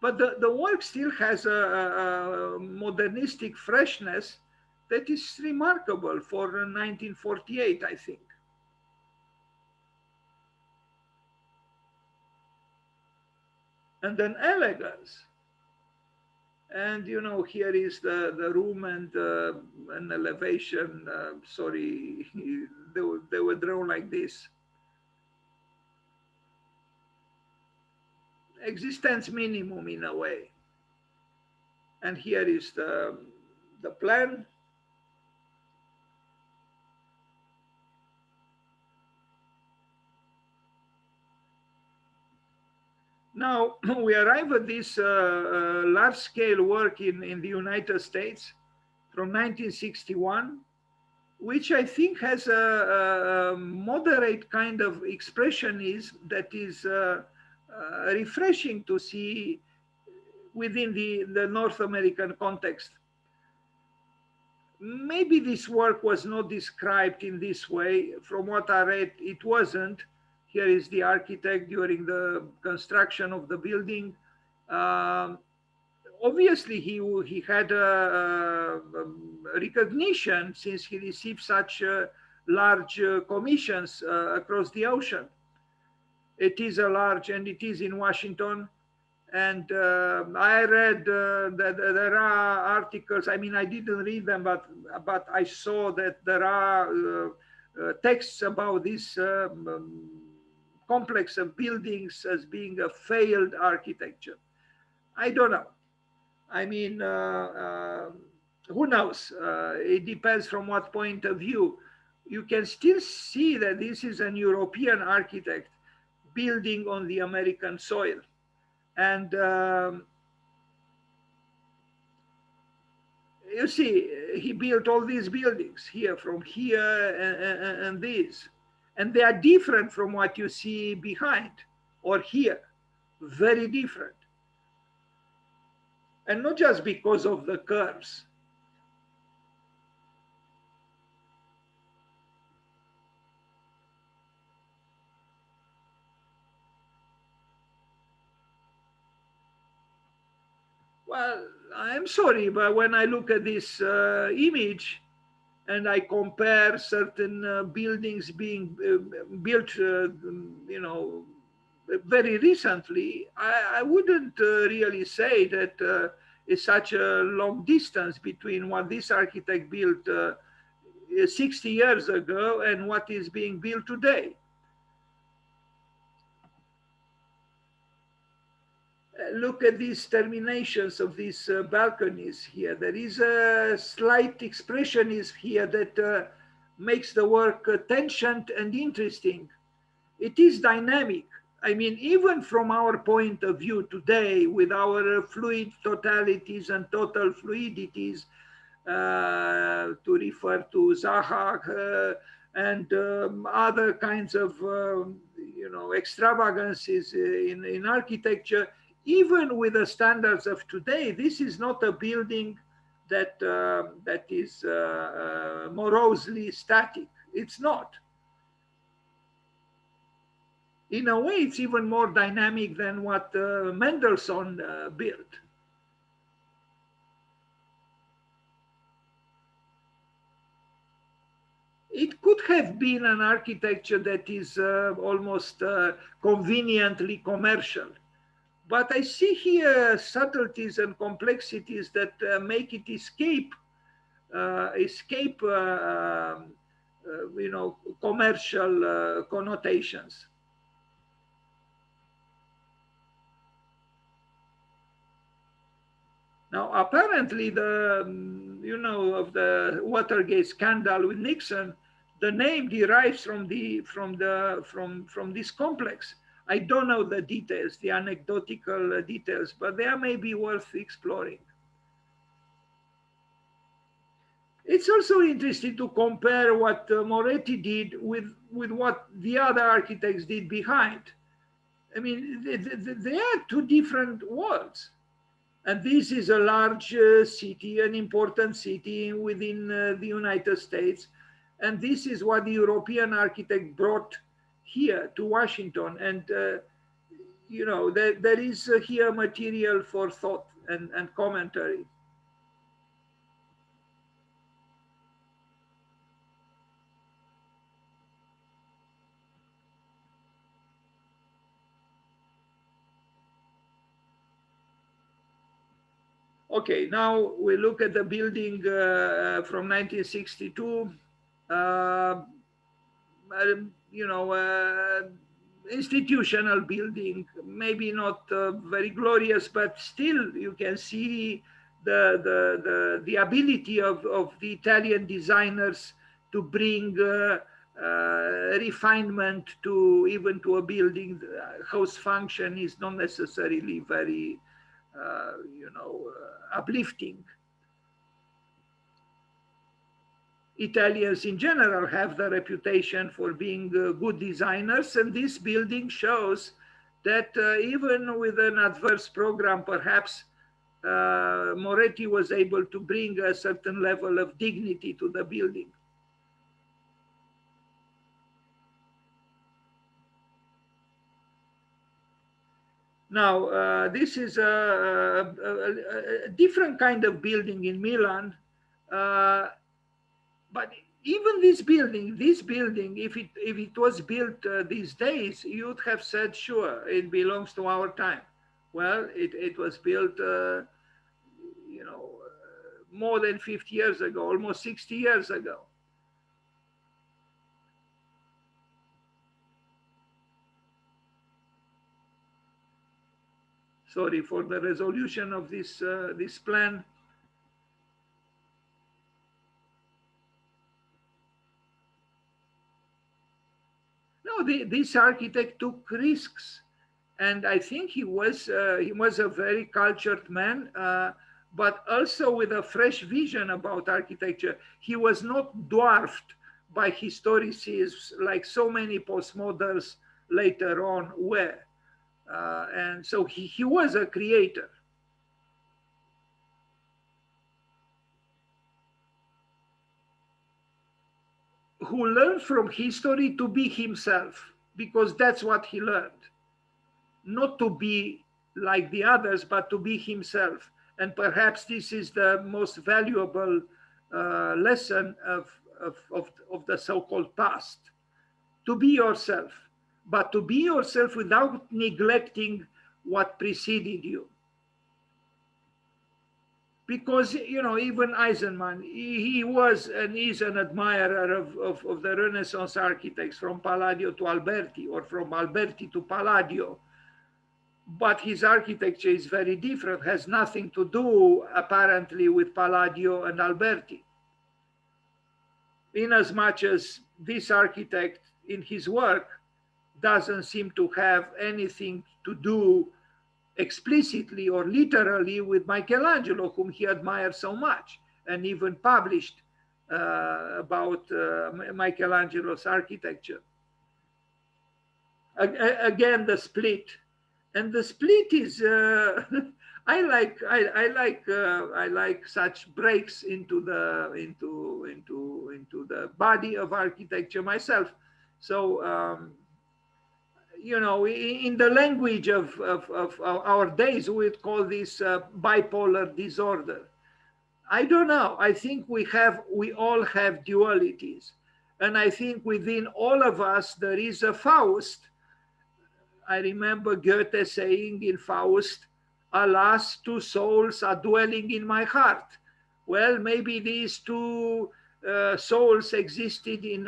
but the work still has a modernistic freshness that is remarkable for 1948, I think. And then elegance. And here is the room and an elevation. Sorry, they were drawn like this. Existence minimum in a way. And here is the plan. Now, we arrive at this large-scale work in the United States from 1961, which I think has a moderate kind of expressionism that is refreshing to see within the North American context. Maybe this work was not described in this way. From what I read, it wasn't. Here is the architect during the construction of the building. Obviously, he had a recognition since he received such large commissions across the ocean. It is a large, and it is in Washington. And I read that there are articles. I mean, I didn't read them, but I saw that there are texts about this complex of buildings as being a failed architecture. I don't know. I mean, who knows? It depends from what point of view. You can still see that this is an European architect building on the American soil. And you see, he built all these buildings here, from here, and these. And they are different from what you see behind or here, very different. And not just because of the curves. Well, I'm sorry, but when I look at this image and I compare certain buildings being built, you know, very recently, I wouldn't really say that it's such a long distance between what this architect built 60 years ago and what is being built today. Look at these terminations of these balconies here. There is a slight expressionism here that makes the work tensioned and interesting. It is dynamic. I mean, even from our point of view today, with our fluid totalities and total fluidities, to refer to Zaha and other kinds of, you know, extravagances in architecture, even with the standards of today, this is not a building that that is morosely static. It's not. In a way, it's even more dynamic than what Mendelssohn built. It could have been an architecture that is almost conveniently commercial. But I see here subtleties and complexities that make it escape you know, commercial connotations. Now, apparently, the you know, of the Watergate scandal with Nixon, the name derives from this complex. I don't know the details, the anecdotal details, but they may be worth exploring. It's also interesting to compare what Moretti did with what the other architects did behind. I mean, they are two different worlds. And this is a large city, an important city within the United States. And this is what the European architect brought here to Washington. And, you know, there is here material for thought and commentary. Okay, now we look at the building from 1962. You know, institutional building, maybe not very glorious, but still you can see the ability of the Italian designers to bring refinement to even to a building whose function is not necessarily very, you know, uplifting. Italians in general have the reputation for being good designers, and this building shows that even with an adverse program, perhaps Moretti was able to bring a certain level of dignity to the building. Now, this is a different kind of building in Milan, but even this building, if it was built these days, you would have said, sure, it belongs to our time. Well, it was built, more than 50 years ago, almost 60 years ago. Sorry for the resolution of this plan. No, this architect took risks, and I think he was a very cultured man, but also with a fresh vision about architecture. He was not dwarfed by historicism like so many postmoderns later on were, and so he was a creator. Who learned from history to be himself, because that's what he learned. Not to be like the others, but to be himself. And perhaps this is the most valuable lesson of the so-called past. To be yourself, but to be yourself without neglecting what preceded you. Because, even Eisenman, he was and is an admirer of the Renaissance architects from Palladio to Alberti, or from Alberti to Palladio. But his architecture is very different, has nothing to do, apparently, with Palladio and Alberti. In as much as this architect, in his work, doesn't seem to have anything to do explicitly or literally with Michelangelo, whom he admired so much, and even published about Michelangelo's architecture. Again, the split, and the split is I like such breaks into the body of architecture myself. So in the language of our days, we'd call this bipolar disorder. I don't know. I think we all have dualities. And I think within all of us, there is a Faust. I remember Goethe saying in Faust, alas, two souls are dwelling in my heart. Well, maybe these two souls existed in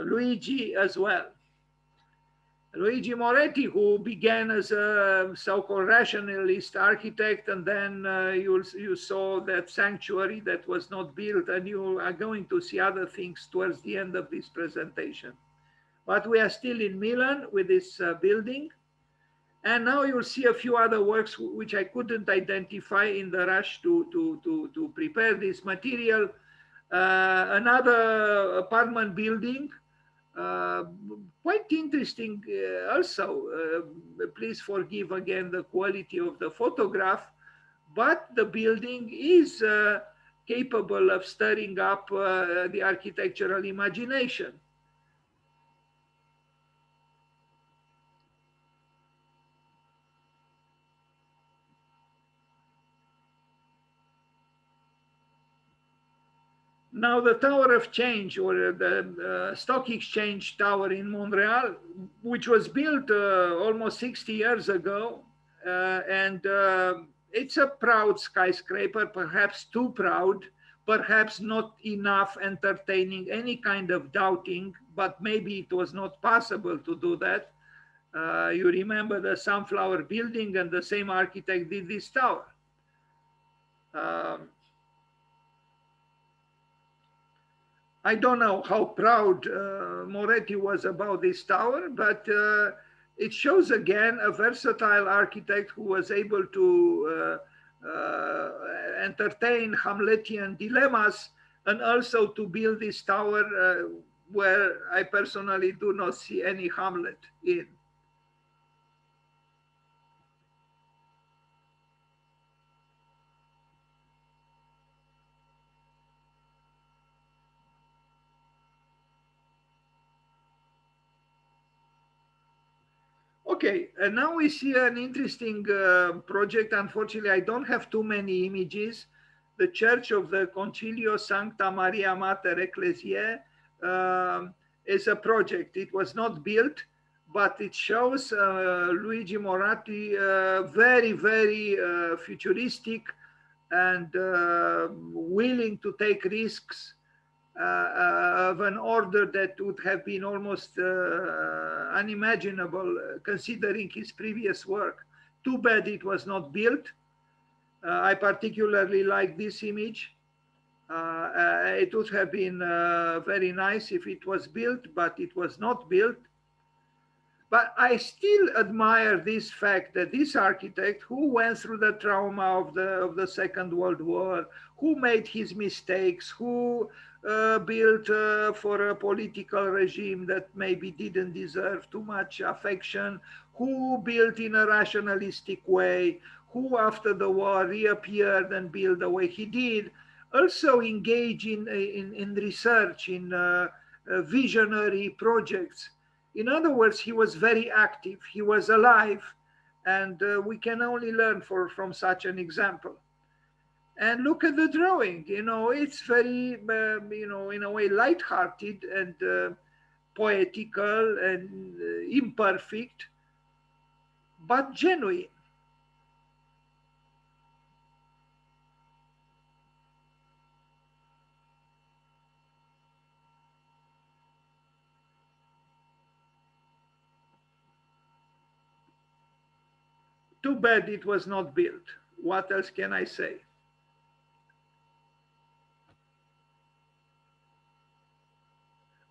Luigi as well. Luigi Moretti, who began as a so-called rationalist architect, and then you saw that sanctuary that was not built, and you are going to see other things towards the end of this presentation. But we are still in Milan with this building. And now you'll see a few other works which I couldn't identify in the rush to prepare this material. Another apartment building, quite interesting also. Please forgive again the quality of the photograph, but the building is capable of stirring up the architectural imagination. Now, the Tower of Change, or the Stock Exchange Tower in Montreal, which was built almost 60 years ago, and it's a proud skyscraper, perhaps too proud, perhaps not enough entertaining any kind of doubting, but maybe it was not possible to do that. You remember the Sunflower Building, and the same architect did this tower. I don't know how proud Moretti was about this tower, but it shows again a versatile architect who was able to entertain Hamletian dilemmas, and also to build this tower where I personally do not see any Hamlet in. Okay, and now we see an interesting project. Unfortunately, I don't have too many images. The Church of the Concilio Sancta Maria Mater Ecclesiae is a project. It was not built, but it shows Luigi Moretti very, very futuristic and willing to take risks of an order that would have been almost unimaginable considering his previous work. Too bad it was not built. I particularly like this image. It would have been very nice if it was built, but it was not built. But I still admire this fact that this architect who went through the trauma of the Second World War, who made his mistakes, who built for a political regime that maybe didn't deserve too much affection, who built in a rationalistic way, who after the war reappeared and built the way he did, also engage in research, in visionary projects. In other words, he was very active, he was alive, and we can only learn from such an example. And look at the drawing, it's very, in a way, lighthearted and poetical and imperfect, but genuine. Too bad it was not built. What else can I say?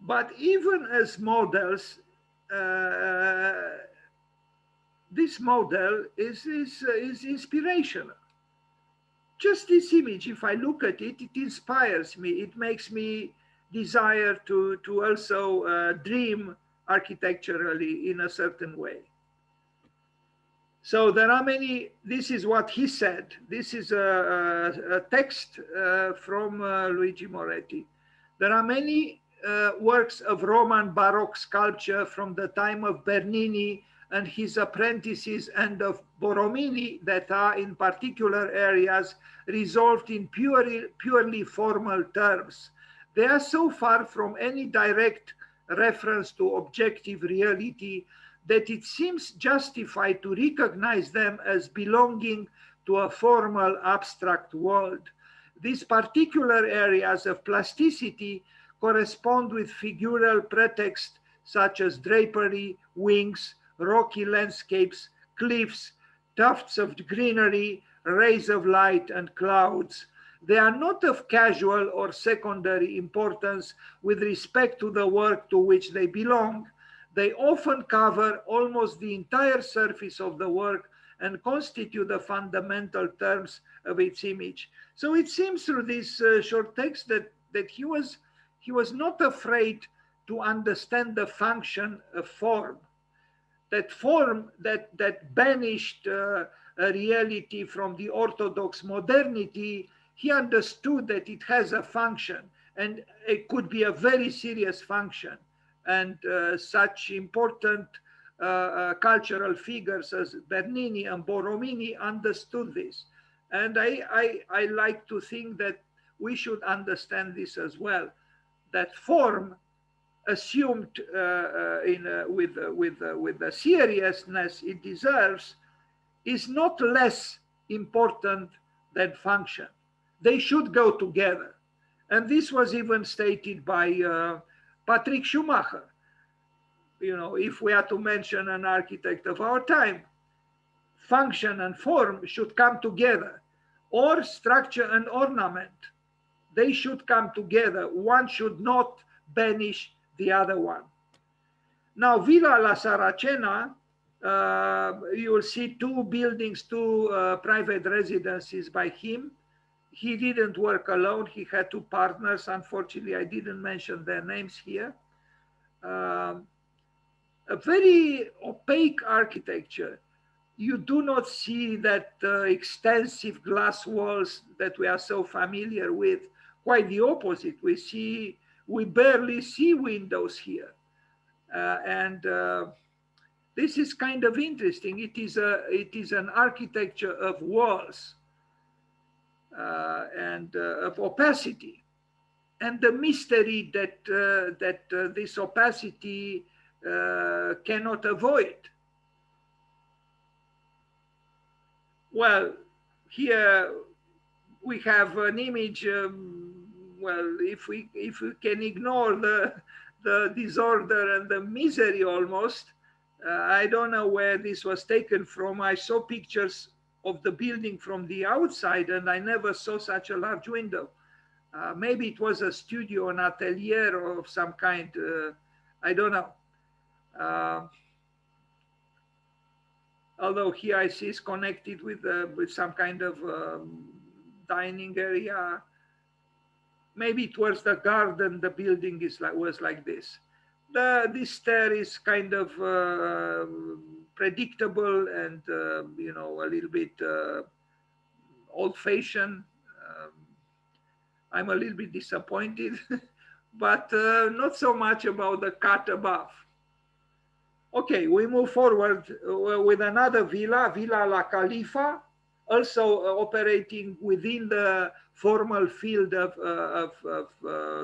But even as models, this model is inspirational. Just this image, if I look at it, it inspires me. It makes me desire to also dream architecturally in a certain way. So there are many, this is what he said. This is a text from Luigi Moretti. There are many works of Roman Baroque sculpture from the time of Bernini and his apprentices and of Borromini that are in particular areas resolved in purely formal terms. They are so far from any direct reference to objective reality that it seems justified to recognize them as belonging to a formal abstract world. These particular areas of plasticity correspond with figural pretext such as drapery, wings, rocky landscapes, cliffs, tufts of greenery, rays of light and clouds. They are not of casual or secondary importance with respect to the work to which they belong. They often cover almost the entire surface of the work and constitute the fundamental terms of its image. So it seems through this short text that he was not afraid to understand the function of form. That form that banished a reality from the orthodox modernity, he understood that it has a function and it could be a very serious function. And such important cultural figures as Bernini and Borromini understood this. And I like to think that we should understand this as well, that form assumed with the seriousness it deserves is not less important than function. They should go together. And this was even stated by Patrick Schumacher. If we are to mention an architect of our time, function and form should come together, or structure and ornament. They should come together. One should not banish the other one. Now, Villa La Saracena, you will see two buildings, two private residences by him. He didn't work alone. He had two partners. Unfortunately, I didn't mention their names here. A very opaque architecture. You do not see that extensive glass walls that we are so familiar with. Quite the opposite. We barely see windows here. And This is kind of interesting. It is an architecture of walls and of opacity, and the mystery that this opacity cannot avoid. Well, here we have an image. Well, if we can ignore the disorder and the misery almost, I don't know where this was taken from. I saw pictures of the building from the outside, and I never saw such a large window. Maybe it was a studio, an atelier of some kind. I don't know. Although here I see it's connected with some kind of dining area. Maybe towards the garden, the building was like this. This stair is kind of predictable and a little bit old-fashioned. I'm a little bit disappointed, but not so much about the cut above. Okay, we move forward with another villa, Villa La Khalifa, also operating within the formal field of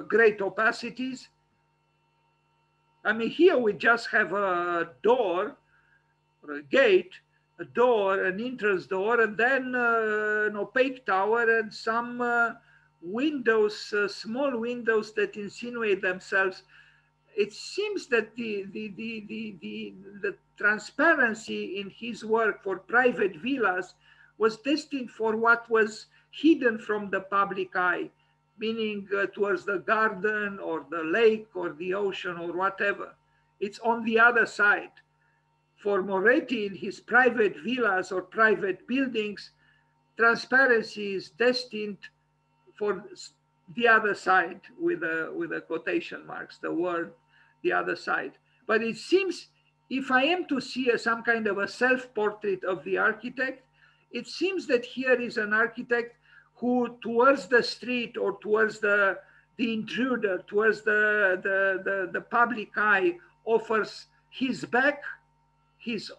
great opacities. I mean, here we just have a door, or a gate, a door, an entrance door, and then an opaque tower and some windows, small windows that insinuate themselves. It seems that the transparency in his work for private villas was destined for what was hidden from the public eye, meaning towards the garden or the lake or the ocean or whatever. It's on the other side. For Moretti, in his private villas or private buildings, transparency is destined for the other side with a quotation marks, the word the other side. But it seems, if I am to see some kind of a self-portrait of the architect, it seems that here is an architect who towards the street or towards the intruder, towards the public eye, offers his back, his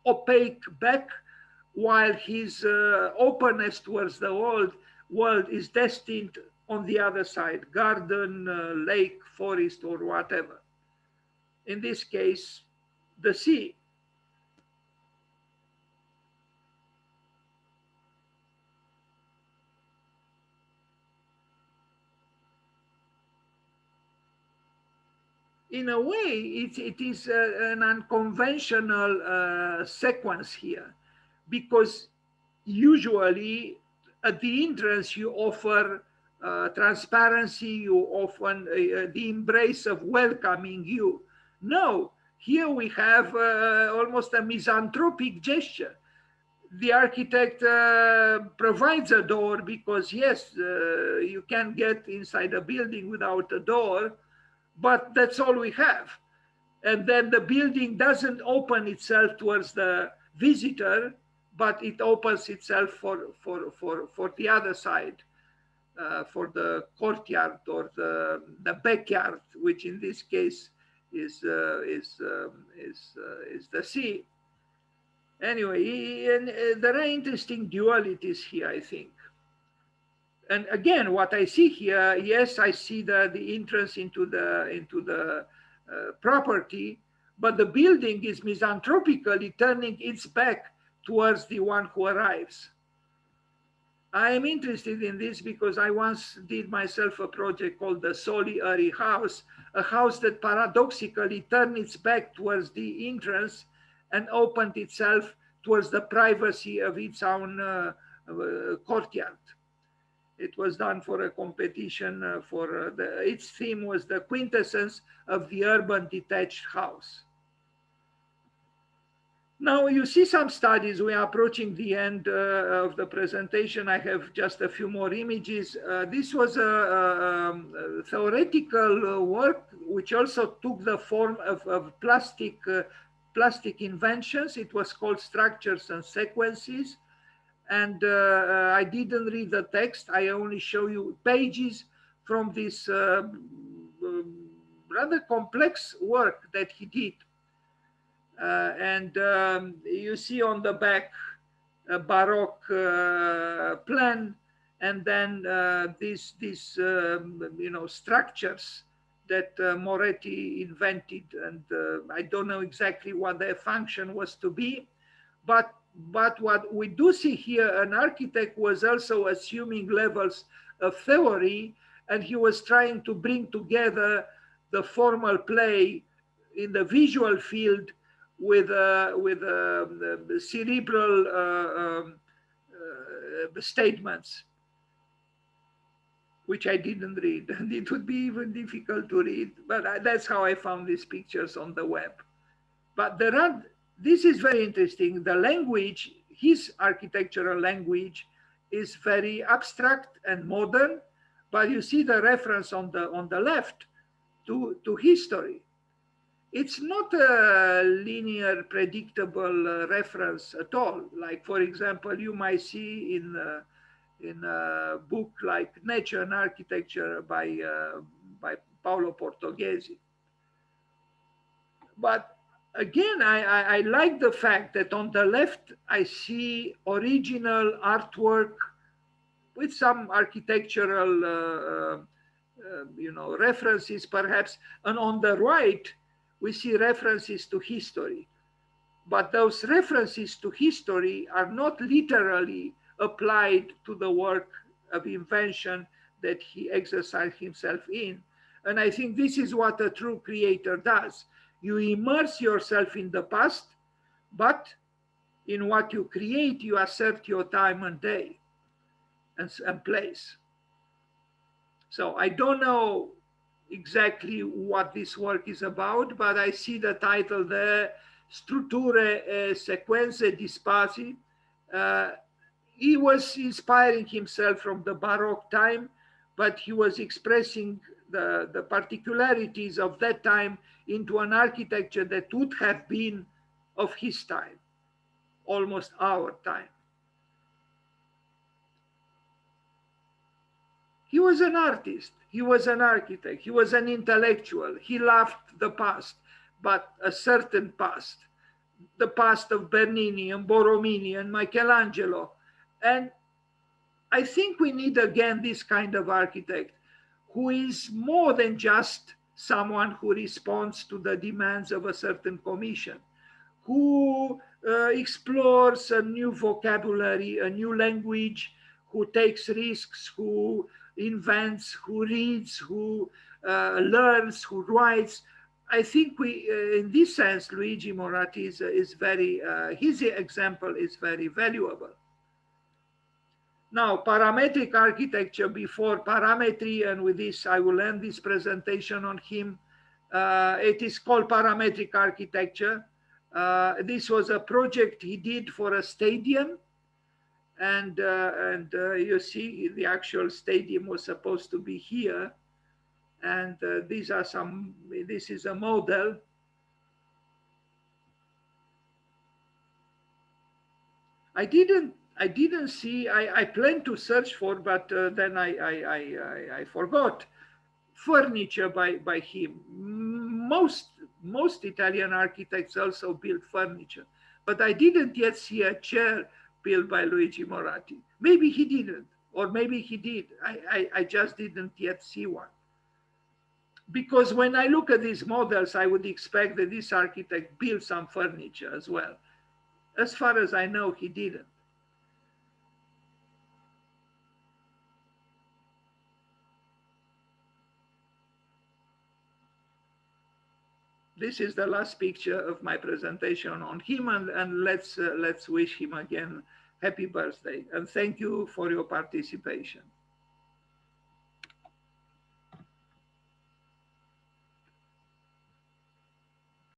opaque back, while his openness towards the world is destined on the other side, garden, lake, forest, or whatever. In this case, the sea. In a way, it is an unconventional sequence here, because usually at the entrance you offer transparency, you offer the embrace of welcoming you. No, here we have almost a misanthropic gesture. The architect provides a door because yes, you can get inside a building without a door, but that's all we have. And then the building doesn't open itself towards the visitor, but it opens itself for the other side, for the courtyard or the backyard, which in this case is the sea. Anyway, and there are interesting dualities here, I think. And again, what I see here, yes, I see the entrance into the property, but the building is misanthropically turning its back towards the one who arrives. I am interested in this because I once did myself a project called the Soliary House, a house that paradoxically turned its back towards the entrance and opened itself towards the privacy of its own courtyard. It was done for a competition its theme was the quintessence of the urban detached house. Now you see some studies, we are approaching the end of the presentation. I have just a few more images. This was a theoretical work which also took the form of plastic inventions. It was called Structures and Sequences. And I didn't read the text. I only show you pages from this rather complex work that he did. And you see on the back a Baroque plan, and then these structures that Moretti invented, and I don't know exactly what their function was to be, but what we do see here, an architect was also assuming levels of theory, and he was trying to bring together the formal play in the visual field with cerebral statements, which I didn't read, and it would be even difficult to read. But that's how I found these pictures on the web. But there are. This is very interesting. The language, his architectural language, is very abstract and modern. But you see the reference on the left to history. It's not a linear, predictable reference at all. Like, for example, you might see in a book like Nature and Architecture by Paolo Portoghesi. But again, I like the fact that on the left, I see original artwork with some architectural references perhaps, and on the right, we see references to history. But those references to history are not literally applied to the work of invention that he exercised himself in. And I think this is what a true creator does. You immerse yourself in the past, but in what you create, you assert your time and day and place. So I don't know exactly what this work is about, but I see the title there, Strutture e Sequenze di Spazi. He was inspiring himself from the Baroque time, but he was expressing the particularities of that time into an architecture that would have been of his time, almost our time. He was an artist, he was an architect, he was an intellectual. He loved the past, but a certain past, the past of Bernini and Borromini and Michelangelo. And I think we need again this kind of architect who is more than just someone who responds to the demands of a certain commission, who explores a new vocabulary, a new language, who takes risks, who invents, who reads, who learns, who writes. I think in this sense, Luigi Moretti is very, his example is very valuable. Now, parametric architecture before parametry, and with this, I will end this presentation on him. It is called parametric architecture. This was a project he did for a stadium. And you see the actual stadium was supposed to be here. And this is a model. I didn't see, I planned to search for, but then I forgot furniture by him. Most Italian architects also built furniture, but I didn't yet see a chair built by Luigi Moretti. Maybe he didn't, or maybe he did. I just didn't yet see one. Because when I look at these models, I would expect that this architect built some furniture as well. As far as I know, he didn't. This is the last picture of my presentation on him, and let's wish him again happy birthday, and thank you for your participation.